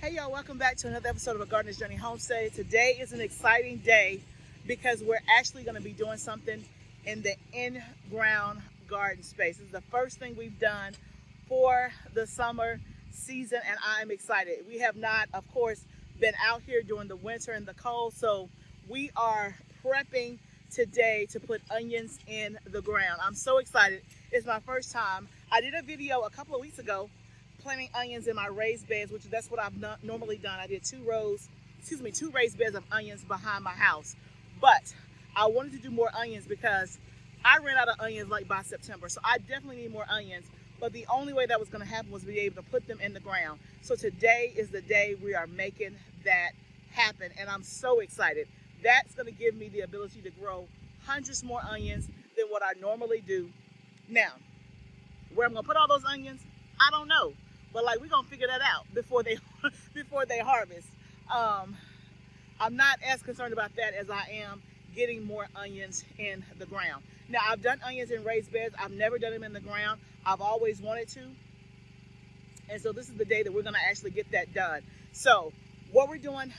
Hey y'all, welcome back to another episode of A Gardener's Journey Homestead. Today is an exciting day because we're actually going to be doing something in the in-ground garden space. This is the first thing we've done for the summer season and I'm excited. We have not, of course, been out here during the winter and the cold, so we are prepping today to put onions in the ground. I'm so excited. It's my first time. I did a video a couple of weeks ago planting onions in my raised beds, which that's what I've normally done. I did two raised beds of onions behind my house. But I wanted to do more onions because I ran out of onions like by September. So I definitely need more onions. But the only way that was going to happen was to be able to put them in the ground. So today is the day we are making that happen. And I'm so excited. That's going to give me the ability to grow hundreds more onions than what I normally do. Now, where I'm going to put all those onions, I don't know. But like, we're going to figure that out before they harvest. I'm not as concerned about that as I am getting more onions in the ground. Now, I've done onions in raised beds. I've never done them in the ground. I've always wanted to. And so this is the day that we're going to actually get that done. So what we're doing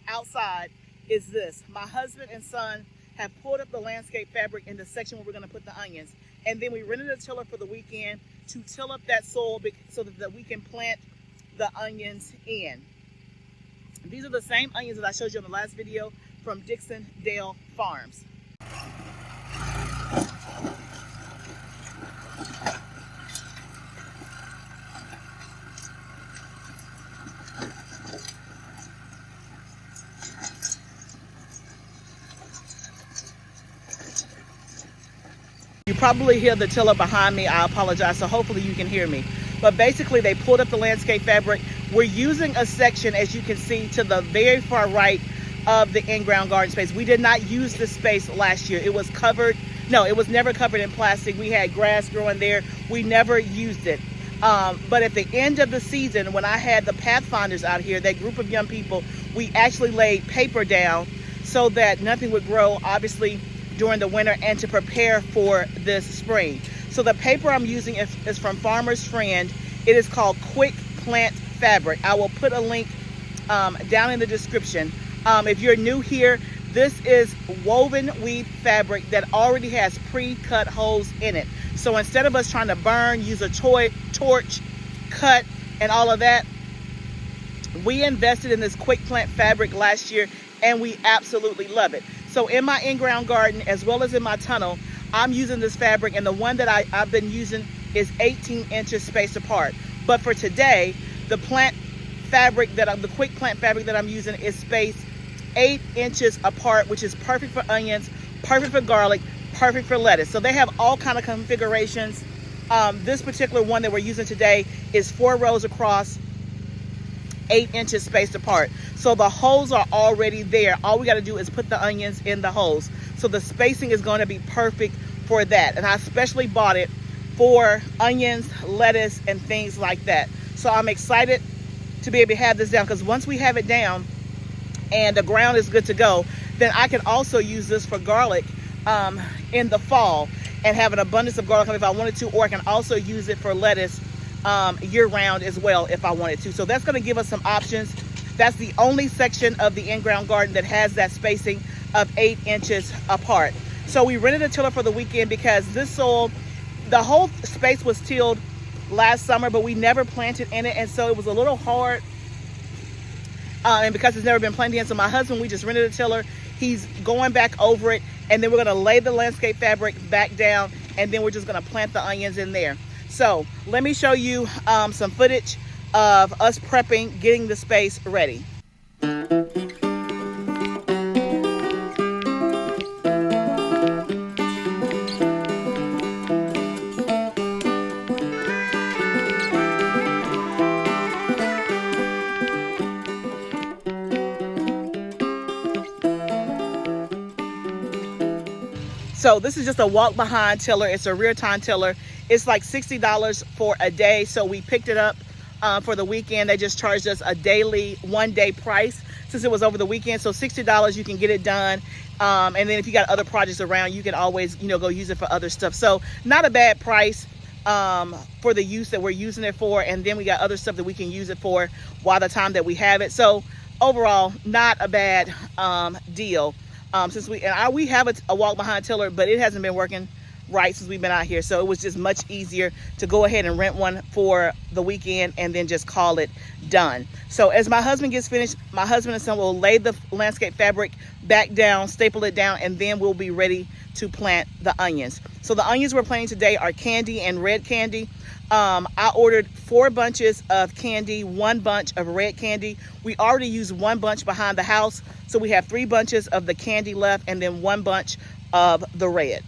outside is this. My husband and son have pulled up the landscape fabric in the section where we're going to put the onions. And then we rented a tiller for the weekend to till up that soil so that we can plant the onions in. These are the same onions that I showed you in the last video from Dixondale Farms. You probably hear the tiller behind me. I apologize. So hopefully you can hear me. But basically they pulled up the landscape fabric. We're using a section, as you can see, to the very far right of the in-ground garden space. We did not use this space last year. It was covered. No, it was never covered in plastic. We had grass growing there. We never used it. But at the end of the season, when I had the Pathfinders out here, that group of young people, we actually laid paper down so that nothing would grow, obviously, during the winter and to prepare for this spring. So the paper I'm using is from Farmer's Friend. It is called Quick Plant Fabric. I will put a link down in the description. If you're new here, this is woven weave fabric that already has pre-cut holes in it. So instead of us trying to burn, use a torch, cut, and all of that, we invested in this Quick Plant fabric last year and we absolutely love it. So in my in-ground garden, as well as in my tunnel, I'm using this fabric, and the one that I've been using is 18 inches spaced apart. But for today, the plant fabric the Quick Plant fabric that I'm using is spaced 8 inches apart, which is perfect for onions, perfect for garlic, perfect for lettuce. So they have all kind of configurations. This particular one that we're using today is 4 rows across, 8 inches spaced apart. So the holes are already there. All we got to do is put the onions in the holes. So the spacing is going to be perfect for that. And I especially bought it for onions, lettuce, and things like that. So I'm excited to be able to have this down, because once we have it down and the ground is good to go, then I can also use this for garlic in the fall and have an abundance of garlic if I wanted to, or I can also use it for lettuce year-round as well if I wanted to. So that's going to give us some options. That's the only section of the in-ground garden that has that spacing of 8 inches apart. So we rented a tiller for the weekend because this soil, the whole space was tilled last summer, but we never planted in it, and so it was a little hard. And because it's never been planted in, so my husband, we just rented a tiller. He's going back over it, and then we're going to lay the landscape fabric back down, and then we're just going to plant the onions in there. So let me show you some footage of us prepping, getting the space ready. So this is just a walk behind tiller. It's a rear tine tiller. It's like $60 for a day. So we picked it up for the weekend. They just charged us a daily 1-day price since it was over the weekend. So $60, you can get it done. And then if you got other projects around, you can always, go use it for other stuff. So not a bad price. for the use that we're using it for, and then we got other stuff that we can use it for while the time that we have it. So overall, not a bad deal. Since we have a walk behind tiller, but it hasn't been working right since we've been out here. So it was just much easier to go ahead and rent one for the weekend and then just call it done. So as my husband gets finished, my husband and son will lay the landscape fabric back down, staple it down, and then we'll be ready to plant the onions. So the onions we're planting today are candy and red candy. I ordered 4 bunches of candy, 1 bunch of red candy. We already used 1 bunch behind the house, so we have 3 bunches of the candy left and then 1 bunch of the red.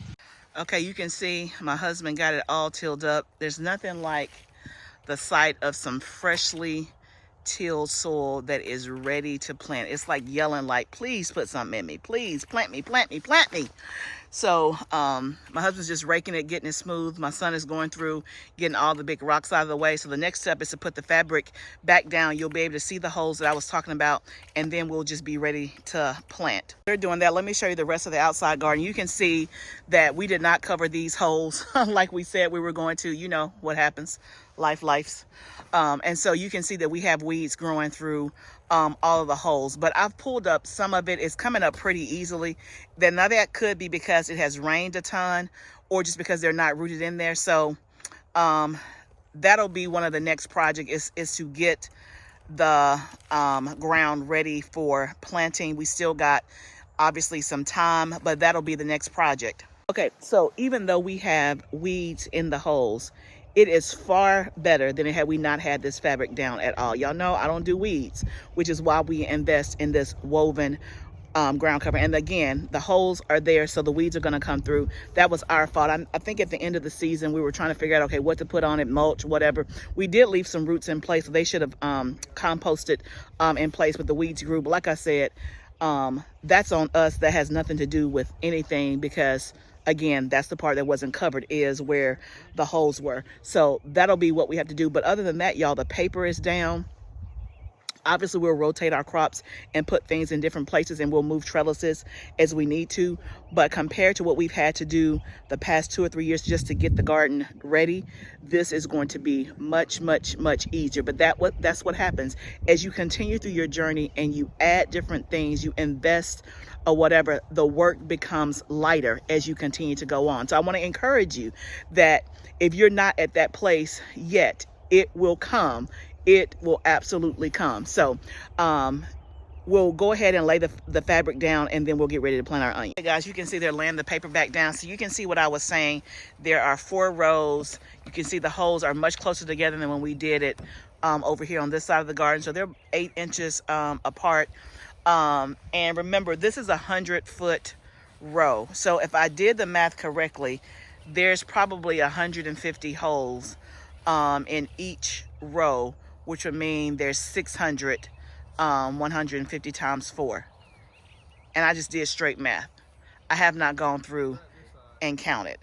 Okay, you can see my husband got it all tilled up. There's nothing like the sight of some freshly tilled soil that is ready to plant. It's like yelling like, please put something in me. Please plant me, plant me, plant me. So my husband's just raking it, getting it smooth. My son is going through, getting all the big rocks out of the way. So the next step is to put the fabric back down. You'll be able to see the holes that I was talking about, and then we'll just be ready to plant. We're doing that. Let me show you the rest of the outside garden. You can see that we did not cover these holes like we said we were going to. You know what happens. Life. And so you can see that we have weeds growing through all of the holes, but I've pulled up some of it. It's coming up pretty easily. Then now that could be because it has rained a ton, or just because they're not rooted in there. So that'll be one of the next projects is to get the ground ready for planting. We still got obviously some time, but that'll be the next project. Okay, so even though we have weeds in the holes, it is far better than it had we not had this fabric down at all. Y'all know I don't do weeds, which is why we invest in this woven ground cover. And again, the holes are there, so the weeds are going to come through. That was our fault. I think at the end of the season, we were trying to figure out, okay, what to put on it, mulch, whatever. We did leave some roots in place, so they should have composted in place, but the weeds grew. But like I said, that's on us. That has nothing to do with anything, because again, that's the part that wasn't covered, is where the holes were. So that'll be what we have to do. But other than that, y'all, the paper is down. Obviously, we'll rotate our crops and put things in different places, and we'll move trellises as we need to. But compared to what we've had to do the past 2 or 3 years just to get the garden ready, this is going to be much, much, much easier. But that's what happens as you continue through your journey and you add different things, you invest or whatever, the work becomes lighter as you continue to go on. So I want to encourage you that if you're not at that place yet, it will come. It will absolutely come. So we'll go ahead and lay the fabric down, and then we'll get ready to plant our onion. Hey guys, you can see they're laying the paper back down. So you can see what I was saying. There are 4 rows. You can see the holes are much closer together than when we did it over here on this side of the garden. So they're 8 inches apart. And remember, this is a 100-foot row. So if I did the math correctly, there's probably 150 holes in each row, which would mean there's 600, 150 times 4. And I just did straight math. I have not gone through and counted.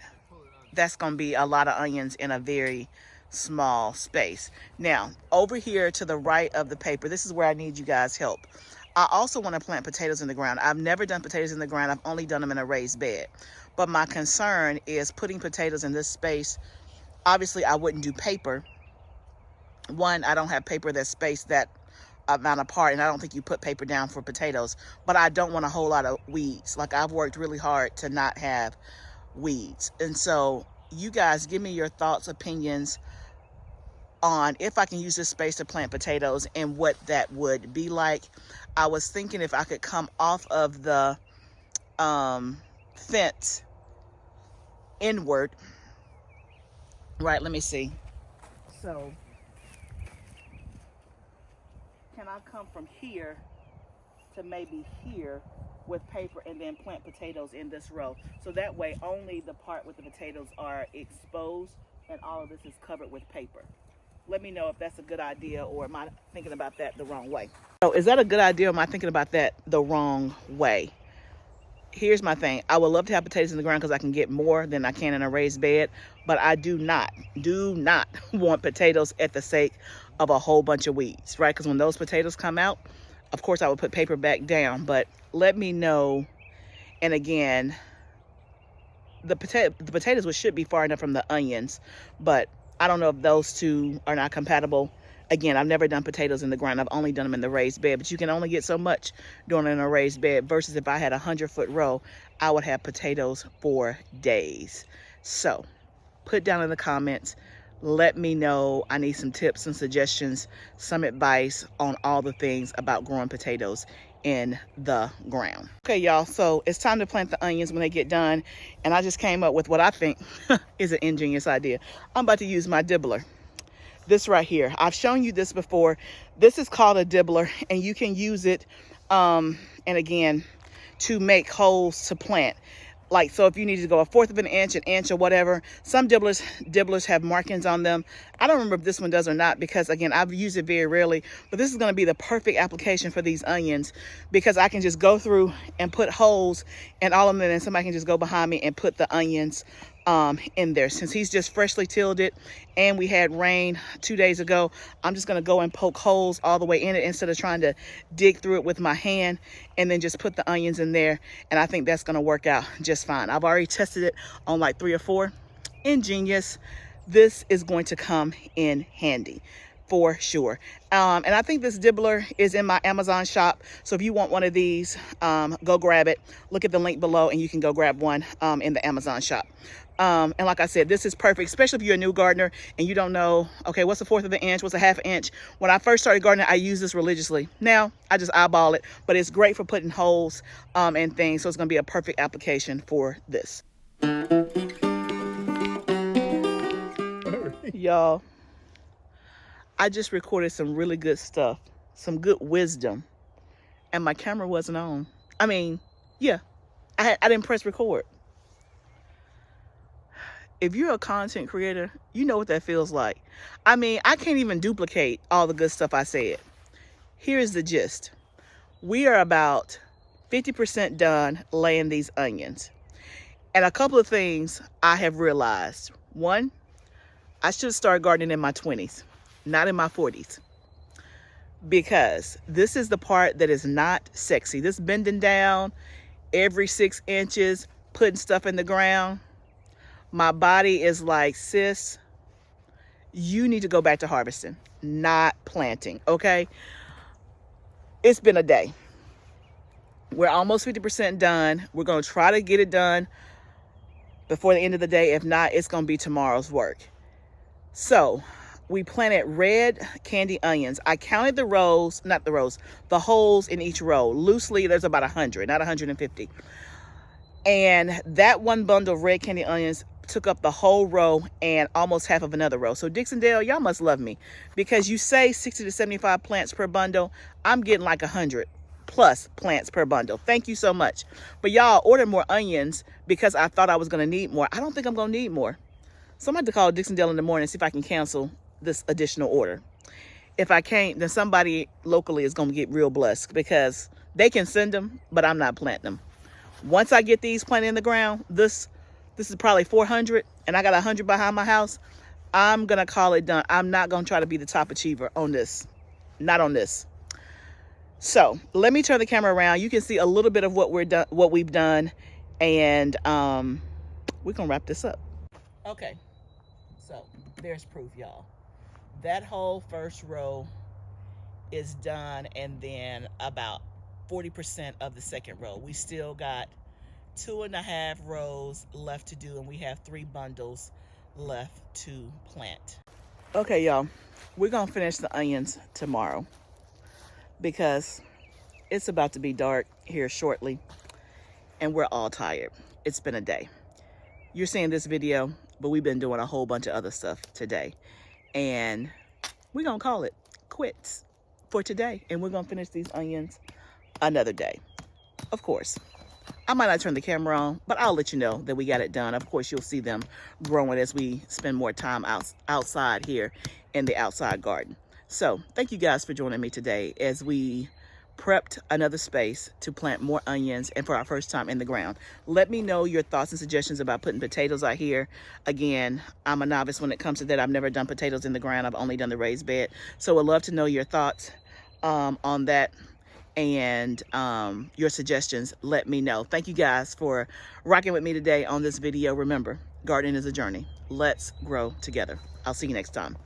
That's going to be a lot of onions in a very small space. Now, over here to the right of the paper, this is where I need you guys' help. I also want to plant potatoes in the ground. I've never done potatoes in the ground. I've only done them in a raised bed. But my concern is putting potatoes in this space. Obviously, I wouldn't do paper. One, I don't have paper that's spaced that amount apart, and I don't think you put paper down for potatoes. But I don't want a whole lot of weeds. Like, I've worked really hard to not have weeds. And so you guys give me your thoughts, opinions on if I can use this space to plant potatoes and what that would be like. I was thinking if I could come off of the fence inward. Right, let me see. So can I come from here to maybe here with paper and then plant potatoes in this row? So that way only the part with the potatoes are exposed and all of this is covered with paper. Let me know if that's a good idea, or am I thinking about that the wrong way? So is that a good idea, or am I thinking about that the wrong way? Here's my thing. I would love to have potatoes in the ground because I can get more than I can in a raised bed, but I do not want potatoes at the sake of a whole bunch of weeds, right? Because when those potatoes come out, of course I would put paper back down, but let me know. And again, the potatoes which should be far enough from the onions, but I don't know if those two are not compatible. Again, I've never done potatoes in the ground. I've only done them in the raised bed, but you can only get so much doing it in a raised bed versus if I had a 100-foot row, I would have potatoes for days. So put down in the comments, let me know. I need some tips and suggestions, some advice on all the things about growing potatoes in the ground. Okay, y'all, so it's time to plant the onions when they get done. And I just came up with what I think is an ingenious idea. I'm about to use my dibbler. This right here, I've shown you this before. This is called a dibbler, and you can use it, and again, to make holes to plant. Like, so if you need to go 1/4 of an inch, or whatever. Some dibblers have markings on them. I don't remember if this one does or not, because again, I've used it very rarely, but this is gonna be the perfect application for these onions, because I can just go through and put holes in all of them, and somebody can just go behind me and put the onions in there. Since he's just freshly tilled it and we had rain 2 days ago, I'm just gonna go and poke holes all the way in it instead of trying to dig through it with my hand, and then just put the onions in there. And I think that's gonna work out just fine. I've already tested it on like 3 or 4. Ingenious. This is going to come in handy for sure. And I think this dibbler is in my Amazon shop. So if you want one of these, go grab it. Look at the link below and you can go grab one in the Amazon shop. And like I said, this is perfect, especially if you're a new gardener and you don't know, okay, what's 1/4 of an inch, what's 1/2 inch. When I first started gardening, I used this religiously. Now I just eyeball it, but it's great for putting holes and things. So it's gonna be a perfect application for this. Y'all, I just recorded some really good stuff, some good wisdom, and my camera wasn't on. I mean, yeah, I didn't press record. If you're a content creator, you know what that feels like. I mean, I can't even duplicate all the good stuff I said. Here's the gist. We are about 50% done laying these onions. And a couple of things I have realized. One, I should start gardening in my 20s, not in my 40s. Because this is the part that is not sexy. This bending down every 6 inches, putting stuff in the ground. My body is like, sis, you need to go back to harvesting, not planting, okay? It's been a day. We're almost 50% done. We're gonna try to get it done before the end of the day. If not, it's gonna be tomorrow's work. So we planted red candy onions. I counted the rows, not the rows, the holes in each row. Loosely, there's about 100, not 150. And that one bundle of red candy onions took up the whole row and almost half of another row. So Dixondale, y'all must love me, because you say 60 to 75 plants per bundle. I'm getting like 100 plus plants per bundle. Thank you so much. But y'all, ordered more onions because I thought I was gonna need more. I don't think I'm gonna need more. So I'm going to call Dixondale in the morning and see if I can cancel this additional order. If I can't, then somebody locally is going to get real blessed, because they can send them, but I'm not planting them. Once I get these planted in the ground, this is probably 400, and I got 100 behind my house. I'm going to call it done. I'm not going to try to be the top achiever on this. Not on this. So let me turn the camera around. You can see a little bit of what we've done, and we're going to wrap this up. Okay. So there's proof, y'all. That whole first row is done, and then about 40% of the second row. We still got 2.5 rows left to do, and we have 3 bundles left to plant. Okay, y'all, we're gonna finish the onions tomorrow because it's about to be dark here shortly, and we're all tired. It's been a day. You're seeing this video, but we've been doing a whole bunch of other stuff today, and we're gonna call it quits for today, and we're gonna finish these onions another day. Of course, I might not turn the camera on, but I'll let you know that we got it done. Of course, you'll see them growing as we spend more time outside here in the outside garden. So thank you guys for joining me today as we prepped another space to plant more onions, and for our first time in the ground. Let me know your thoughts and suggestions about putting potatoes out here. Again, I'm a novice when it comes to that. I've never done potatoes in the ground. I've only done the raised bed. So I'd love to know your thoughts on that. and your suggestions, let me know. Thank you guys for rocking with me today on this video. Remember, gardening is a journey. Let's grow together. I'll see you next time.